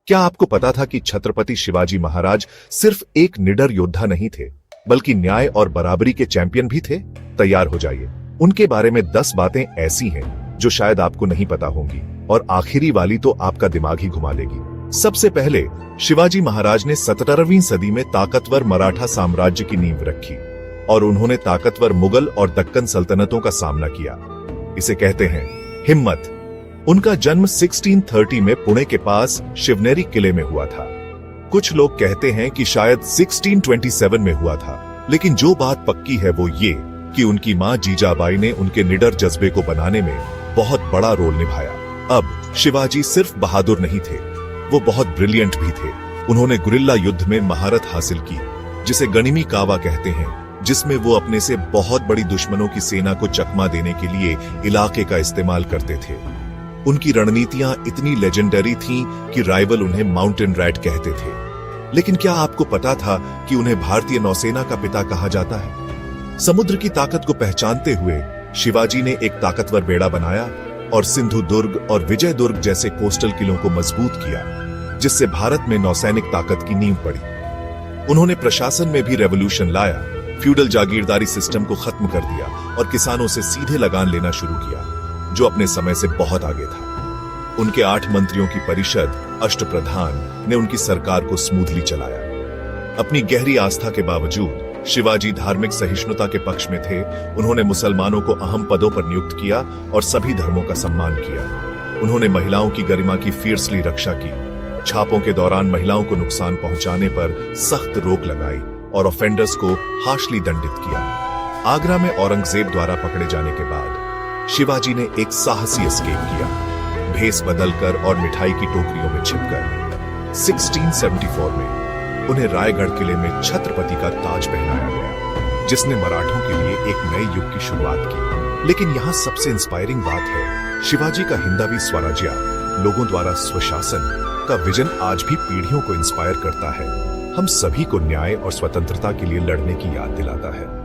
क्या आपको पता था कि छत्रपति शिवाजी महाराज सिर्फ एक निडर योद्धा नहीं थे, बल्कि न्याय और बराबरी के चैंपियन भी थे? तैयार हो जाइए, उनके बारे में 10 बातें ऐसी हैं जो शायद आपको नहीं पता होंगी, और आखिरी वाली तो आपका दिमाग ही घुमा लेगी। सबसे पहले, शिवाजी महाराज ने 17वीं सदी में ताकतवर मराठा साम्राज्य की नींव रखी और उन्होंने ताकतवर मुगल और दक्कन सल्तनतों का सामना किया। इसे कहते हैं हिम्मत। उनका जन्म 1630 में पुणे के पास शिवनेरी किले में हुआ था। कुछ लोग कहते हैं कि शायद 1627 में हुआ था, लेकिन जो बात पक्की है वो ये कि उनकी मां जीजाबाई ने उनके निडर जज्बे को बनाने में बहुत बड़ा रोल निभाया। अब शिवाजी सिर्फ बहादुर नहीं थे, वो बहुत ब्रिलियंट भी थे। उन्होंने गुरिल्ला युद्ध में महारत हासिल की, जिसे गनिमी कावा कहते हैं, जिसमें वो अपने से बहुत बड़ी दुश्मनों की सेना को चकमा देने के लिए इलाके का इस्तेमाल करते थे। उनकी रणनीतियां इतनी लेजेंडरी थीं कि राइवल उन्हें माउंटेन रैट कहते थे। लेकिन क्या आपको पता था कि उन्हें भारतीय नौसेना का पिता कहा जाता है? समुद्र की ताकत को पहचानते हुए शिवाजी ने एक ताकतवर बेड़ा बनाया और सिंधु दुर्ग और विजय दुर्ग जैसे कोस्टल किलों को मजबूत किया, जिससे भारत में नौसैनिक ताकत की नींव पड़ी। उन्होंने प्रशासन में भी रेवोल्यूशन लाया, फ्यूडल जागीरदारी सिस्टम को खत्म कर दिया और किसानों से सीधे लगान लेना शुरू किया, जो अपने समय से बहुत आगे था। उनके 8 मंत्रियों की परिषद अष्टप्रधान ने उनकी सरकार को स्मूथली चलाया। अपनी गहरी आस्था के बावजूद शिवाजी धार्मिक सहिष्णुता के पक्ष में थे। उन्होंने मुसलमानों को अहम पदों पर नियुक्त किया और सभी धर्मों का सम्मान किया। उन्होंने महिलाओं की गरिमा की फियर्सली रक्षा की, छापों के दौरान महिलाओं को नुकसान पहुंचाने पर सख्त रोक लगाई और ऑफेंडर्स को हार्शली दंडित किया। आगरा में औरंगजेब द्वारा पकड़े जाने के बाद शिवाजी ने एक साहसी एस्केप किया, भेस बदलकर और मिठाई की टोकरियों में छिपकर। 1674 में उन्हें रायगढ़ किले में छत्रपति का ताज पहनाया गया, जिसने मराठों के लिए एक नए युग की शुरुआत की। लेकिन यहाँ सबसे इंस्पायरिंग बात है, शिवाजी का हिंदवी स्वराज्य, लोगों द्वारा स्वशासन का विजन आज भी पीढ़ियों को इंस्पायर करता है। हम सभी को न्याय और स्वतंत्रता के लिए लड़ने की याद दिलाता है।